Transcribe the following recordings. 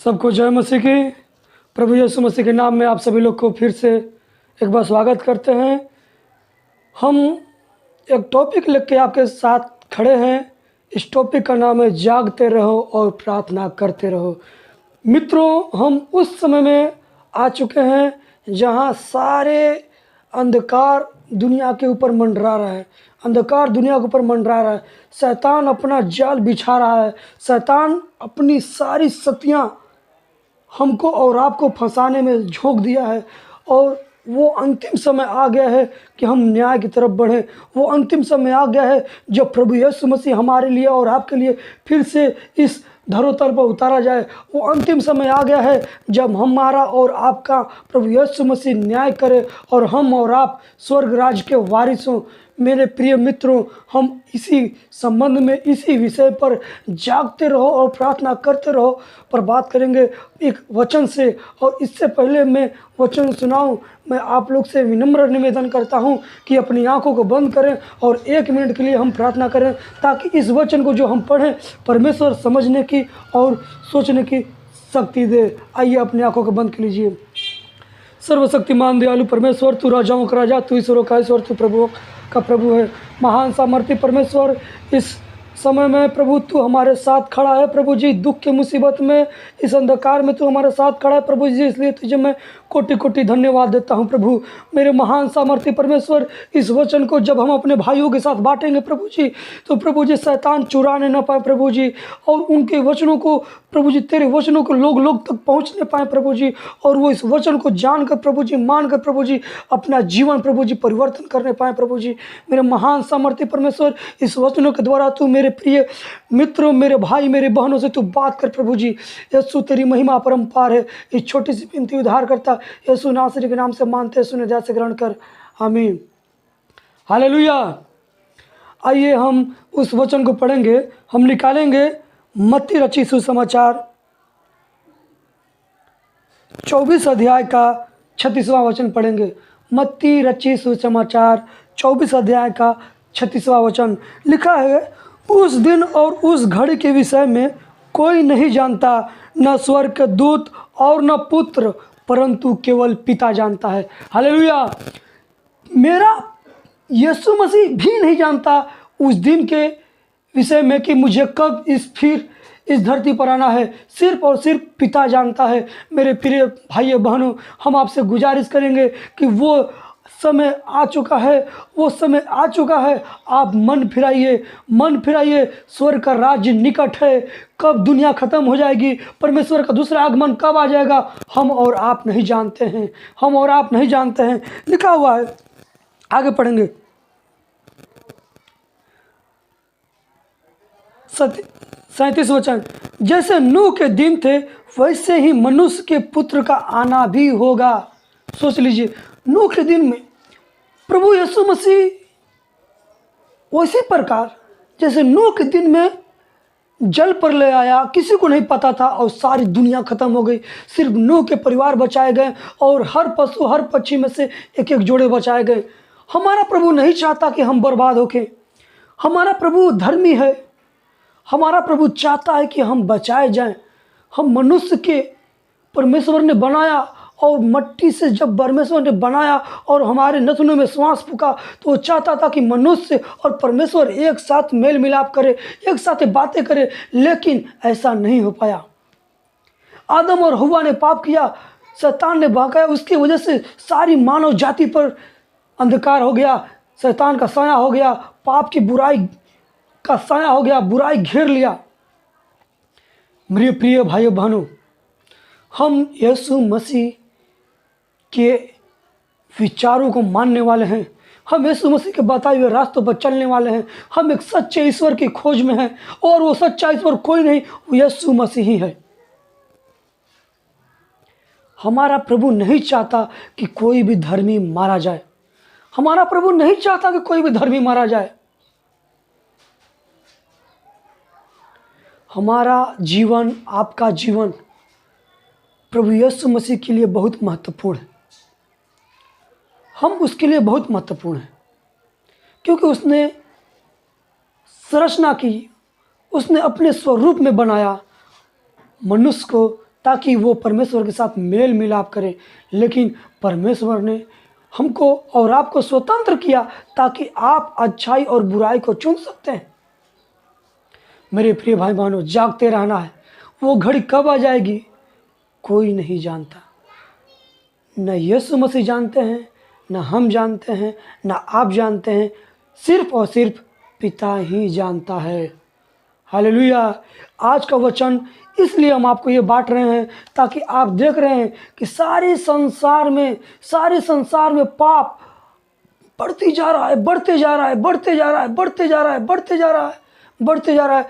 सबको जय मसीह की। प्रभु यीशु मसीह के नाम में आप सभी लोग को फिर से एक बार स्वागत करते हैं। हम एक टॉपिक लेके आपके साथ खड़े हैं। इस टॉपिक का नाम है जागते रहो और प्रार्थना करते रहो। मित्रों, हम उस समय में आ चुके हैं जहां सारे अंधकार दुनिया के ऊपर मंडरा रहा है। अंधकार दुनिया के ऊपर मंडरा रहा है। शैतान अपना जाल बिछा रहा है। शैतान अपनी सारी शक्तियाँ हमको और आपको फंसाने में झोंक दिया है। और वो अंतिम समय आ गया है कि हम न्याय की तरफ बढ़ें। वो अंतिम समय आ गया है जब प्रभु यीशु मसीह हमारे लिए और आपके लिए फिर से इस धरोहर पर उतारा जाए। वो अंतिम समय आ गया है जब हमारा और आपका प्रभु यीशु मसीह न्याय करे और हम और आप स्वर्ग राज्य के वारिस हों। मेरे प्रिय मित्रों, हम इसी संबंध में, इसी विषय पर जागते रहो और प्रार्थना करते रहो पर बात करेंगे एक वचन से। और इससे पहले मैं वचन सुनाऊं, मैं आप लोग से विनम्र निवेदन करता हूं कि अपनी आंखों को बंद करें और 1 मिनट के लिए हम प्रार्थना करें ताकि इस वचन को जो हम पढ़ें परमेश्वर समझने की और सोचने की शक्ति दे। आइए अपनी आंखों को बंद कर लीजिए। सर्वशक्तिमान दयालु परमेश्वर, तू राजाओं का राजा, तू ईश्वरों का ईश्वर, तू प्रभुओं का प्रभु है। महान सामर्थी परमेश्वर, इस समय में प्रभु तू हमारे साथ खड़ा है। प्रभु जी, दुख के मुसीबत में, इस अंधकार में तू हमारे साथ खड़ा है प्रभु जी, इसलिए तुझे मैं कोटि कोटि धन्यवाद देता हूं। प्रभु मेरे महान सामर्थी परमेश्वर, इस वचन को जब हम अपने भाइयों के साथ बांटेंगे प्रभु जी, तो प्रभु जी शैतान चुराने ना पाए प्रभु जी, और उनके वचनों को प्रभु जी, तेरे वचनों को लोग लोग तक पहुंचने पाए प्रभु जी, और वो इस वचन को जानकर प्रभु जी, मानकर प्रभु जी अपना जीवन प्रभु जी परिवर्तन करने पाए प्रभु जी। मेरे महान सामर्थी परमेश्वर, इस वचनों के द्वारा तू मेरे प्रिय मित्रों, मेरे भाई, मेरे बहनों से तू बात कर प्रभु जी। यीशु तेरी महिमा परम्पार है। इस छोटी सी विनती उद्धार करता यीशु नासरी के नाम से मानते सुने ध्यान से ग्रहण कर, आमीन। हालेलुया। आइए हम उस वचन को पढ़ेंगे। हम निकालेंगे मत्ती रचित सुसमाचार 24 अध्याय का 36वां वचन पढ़ेंगे। मत्ती रचित सुसमाचार 24 अध्याय का 36वां वचन लिखा है, उस दिन और उस घड़ी के विषय में कोई नहीं जानता, न स्वर्ग के दूत और न पुत्र, परंतु केवल पिता जानता है। हालेलुया। मेरा यीशु मसीह भी नहीं जानता उस दिन के विषय में कि मुझे कब फिर इस धरती पर आना है। सिर्फ और सिर्फ पिता जानता है। मेरे प्रिय भाइयों बहनों, हम आपसे गुजारिश करेंगे कि वो समय आ चुका है, वो समय आ चुका है। आप मन फिराइए, मन फिराइए। स्वर्ग का राज्य निकट है। कब दुनिया खत्म हो जाएगी, परमेश्वर का दूसरा आगमन कब आ जाएगा, हम और आप नहीं जानते हैं। हम और आप नहीं जानते हैं। लिखा हुआ है, आगे पढ़ेंगे। 37 वचन, जैसे नूह के दिन थे वैसे ही मनुष्य के पुत्र का आना भी होगा। सोच लीजिए, नूह के दिन में प्रभु यीशु मसीह उसी प्रकार जैसे नूह के दिन में जल पर ले आया, किसी को नहीं पता था और सारी दुनिया खत्म हो गई। सिर्फ नूह के परिवार बचाए गए और हर पशु, हर पक्षी में से एक एक जोड़े बचाए गए। हमारा प्रभु नहीं चाहता कि हम बर्बाद होके। हमारा प्रभु धर्मी है। हमारा प्रभु चाहता है कि हम बचाए जाएं। हम मनुष्य के परमेश्वर ने बनाया और मट्टी से जब परमेश्वर ने बनाया और हमारे नथनों में श्वास फूका तो वो चाहता था कि मनुष्य और परमेश्वर एक साथ मेल मिलाप करे, एक साथ बातें करे, लेकिन ऐसा नहीं हो पाया। आदम और हव्वा ने पाप किया, शैतान ने बहकाया, उसकी वजह से सारी मानव जाति पर अंधकार हो गया, शैतान का साया हो गया, पाप की बुराई का साया हो गया, बुराई घेर लिया। मेरे प्रिय भाइयों बहनों, हम यीशु मसीह के विचारों को मानने वाले हैं। हम यीशु मसीह के बताए हुए रास्तों पर चलने वाले हैं। हम एक सच्चे ईश्वर की खोज में हैं और वो सच्चा ईश्वर कोई नहीं, वो यीशु मसीह ही है। हमारा प्रभु नहीं चाहता कि कोई भी धर्मी मारा जाए। हमारा प्रभु नहीं चाहता कि कोई भी धर्मी मारा जाए। हमारा जीवन, आपका जीवन प्रभु यीशु मसीह के लिए बहुत महत्वपूर्ण है। हम उसके लिए बहुत महत्वपूर्ण हैं क्योंकि उसने संरचना की, उसने अपने स्वरूप में बनाया, मनुष्य को ताकि वो परमेश्वर के साथ मेल मिलाप करें। लेकिन परमेश्वर ने हमको और आपको स्वतंत्र किया ताकि आप अच्छाई और बुराई को चुन सकते हैं। मेरे प्रिय भाई बहनों, जागते रहना है। वो घड़ी कब आ जाएगी कोई नहीं जानता। न यीशु मसीह जानते हैं, न हम जानते हैं, न आप जानते हैं, सिर्फ और सिर्फ पिता ही जानता है। हालेलुया। आज का वचन इसलिए हम आपको ये बांट रहे हैं ताकि आप देख रहे हैं कि सारे संसार में पाप बढ़ती जा रहा है, बढ़ते जा रहा है, बढ़ते जा रहा है, बढ़ते जा रहा है, बढ़ते जा रहा है, बढ़ते जा रहा है।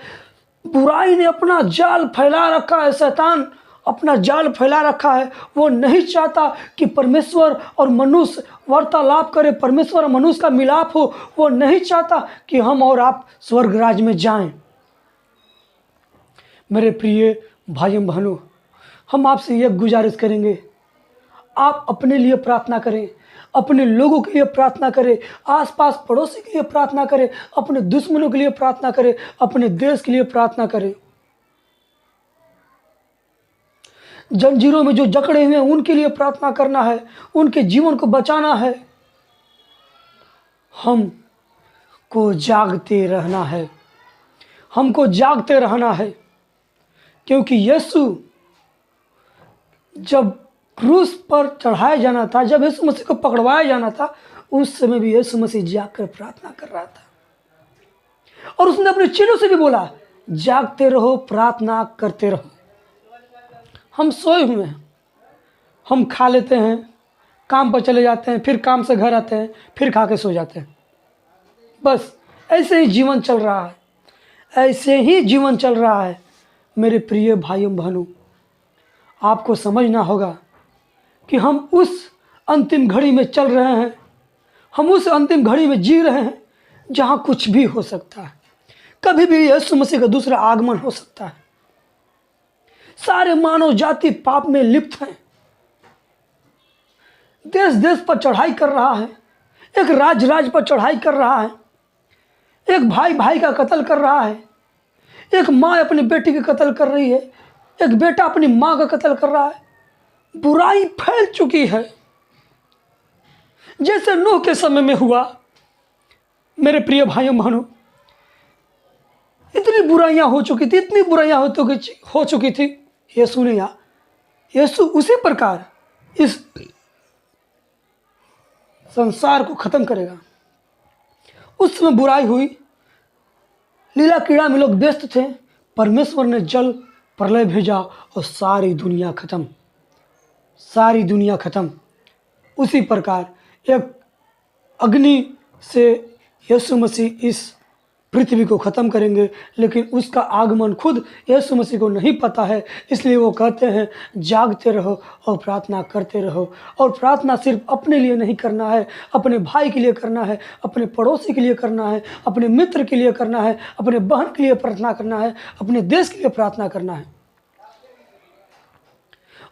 बुराई ने अपना जाल फैला रखा है, शैतान अपना जाल फैला रखा है। वो नहीं चाहता कि परमेश्वर और मनुष्य वार्तालाप करे, परमेश्वर और मनुष्य का मिलाप हो। वो नहीं चाहता कि हम और आप स्वर्ग राज में जाएं। मेरे प्रिय भाइयों बहनों, हम आपसे यह गुजारिश करेंगे, आप अपने लिए प्रार्थना करें, अपने लोगों के लिए प्रार्थना करें, आसपास पड़ोसी के लिए प्रार्थना करें, अपने दुश्मनों के लिए प्रार्थना करें, अपने देश के लिए प्रार्थना करें। जंजीरों में जो जकड़े हुए हैं उनके लिए प्रार्थना करना है, उनके जीवन को बचाना है। हमको जागते रहना है, हमको जागते रहना है, क्योंकि यीशु जब क्रूस पर चढ़ाया जाना था, जब यीशु मसीह को पकड़वाया जाना था, उस समय भी यीशु मसीह जागकर प्रार्थना कर रहा था। और उसने अपने चेलों से भी बोला, जागते रहो, प्रार्थना करते रहो। हम सोए हुए हैं, हम खा लेते हैं, काम पर चले जाते हैं, फिर काम से घर आते हैं, फिर खा के सो जाते हैं। बस ऐसे ही जीवन चल रहा है, ऐसे ही जीवन चल रहा है। मेरे प्रिय भाइयों बहनों, आपको समझना होगा कि हम उस अंतिम घड़ी में चल रहे हैं, हम उस अंतिम घड़ी में जी रहे हैं जहाँ कुछ भी हो सकता है। कभी भी यीशु मसीह का दूसरा आगमन हो सकता है। सारे मानव जाति पाप में लिप्त हैं, देश देश पर चढ़ाई कर रहा है, एक राज पर चढ़ाई कर रहा है, एक भाई भाई का कत्ल कर रहा है, एक माँ अपनी बेटी का कत्ल कर रही है, एक बेटा अपनी माँ का कत्ल कर रहा है। बुराई फैल चुकी है, जैसे नूह के समय में हुआ। मेरे प्रिय भाइयों बहनों, इतनी बुराइयां हो चुकी थी, इतनी बुराइयां हो चुकी थी। यीशु ने यीशु उसी प्रकार इस संसार को खत्म करेगा। उस समय बुराई हुई, लीला क्रीड़ा में लोग व्यस्त थे, परमेश्वर ने जल प्रलय भेजा और सारी दुनिया खत्म, सारी दुनिया खत्म। उसी प्रकार एक अग्नि से यीशु मसीह इस पृथ्वी को ख़त्म करेंगे, लेकिन उसका आगमन खुद यीशु मसीह को नहीं पता है। इसलिए वो कहते हैं, जागते रहो और प्रार्थना करते रहो। और प्रार्थना सिर्फ अपने लिए नहीं करना है, अपने भाई के लिए करना है, अपने पड़ोसी के लिए करना है, अपने मित्र के लिए करना है, अपने बहन के लिए प्रार्थना करना है, अपने देश के लिए प्रार्थना करना है।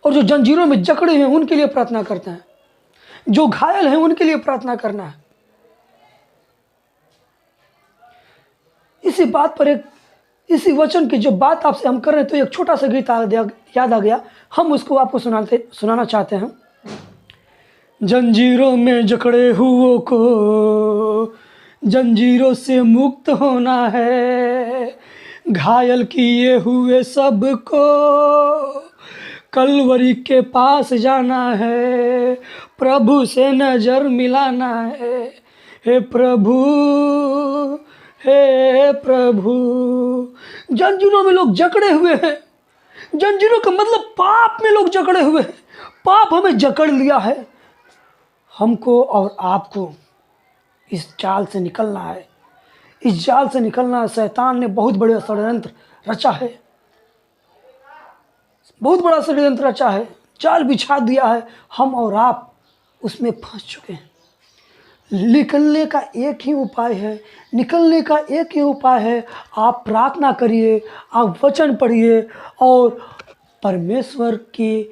और जो जंजीरों में जकड़े हैं उनके लिए प्रार्थना करते हैं, जो घायल हैं उनके लिए प्रार्थना करना है। इसी बात पर इसी वचन की जो बात आपसे हम कर रहे हैं, तो एक छोटा सा गीत याद आ गया, हम उसको आपको सुनाना चाहते हैं। जंजीरों में जकड़े हुओं को जंजीरों से मुक्त होना है, घायल किए हुए सबको कलवरी के पास जाना है, प्रभु से नजर मिलाना है। हे प्रभु, हे प्रभु। जंजीरों में लोग जकड़े हुए हैं। जंजीरों का मतलब पाप में लोग जकड़े हुए हैं। पाप हमें जकड़ लिया है। हमको और आपको इस जाल से निकलना है, इस जाल से निकलना है। शैतान ने बहुत बड़ा षड्यंत्र रचा है, बहुत बड़ा षड्यंत्र रचा है, जाल बिछा दिया है। हम और आप उसमें फंस चुके हैं। निकलने का एक ही उपाय है, निकलने का एक ही उपाय है, आप प्रार्थना करिए, आप वचन पढ़िए और परमेश्वर के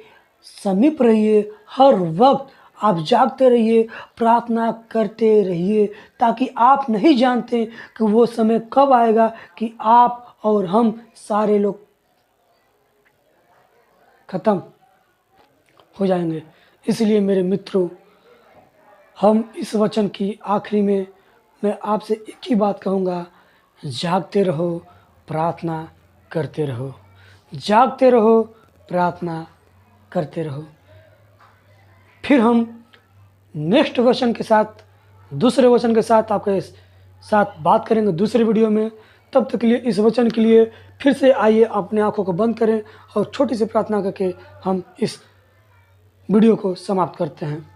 समीप रहिए। हर वक्त आप जागते रहिए, प्रार्थना करते रहिए, ताकि आप नहीं जानते कि वो समय कब आएगा कि आप और हम सारे लोग ख़त्म हो जाएंगे। इसलिए मेरे मित्रों, हम इस वचन की आखिरी में मैं आपसे एक ही बात कहूँगा, जागते रहो, प्रार्थना करते रहो। जागते रहो, प्रार्थना करते रहो। फिर हम नेक्स्ट वचन के साथ, दूसरे वचन के साथ आपके साथ बात करेंगे दूसरे वीडियो में। तब तक के लिए इस वचन के लिए फिर से आइए, अपने आँखों को बंद करें और छोटी सी प्रार्थना करके हम इस वीडियो को समाप्त करते हैं।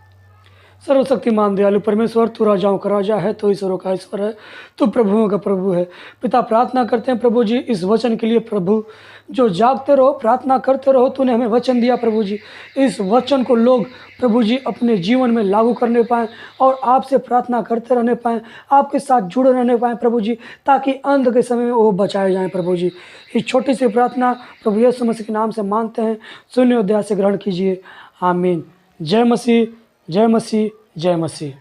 सर्वशक्तिमान दयालु परमेश्वर, तू राजाओं का राजा है, तो ईश्वरों का ईश्वर है, तू प्रभुओं का प्रभु है। पिता, प्रार्थना करते हैं प्रभु जी इस वचन के लिए प्रभु, जो जागते रहो, प्रार्थना करते रहो, तूने हमें वचन दिया प्रभु जी। इस वचन को लोग प्रभु जी अपने जीवन में लागू करने पाएँ और आपसे प्रार्थना करते रहने पाएँ, आपके साथ जुड़े रहने पाएँ प्रभु जी, ताकि अंत के समय में वो बचाए जाएँ प्रभु जी। इस छोटी सी प्रार्थना प्रभु यीशु मसीह के नाम से मांगते हैं, सुनिए और दया से ग्रहण कीजिए। आमीन। जय मसीह, जय मसीह, जय मसीह।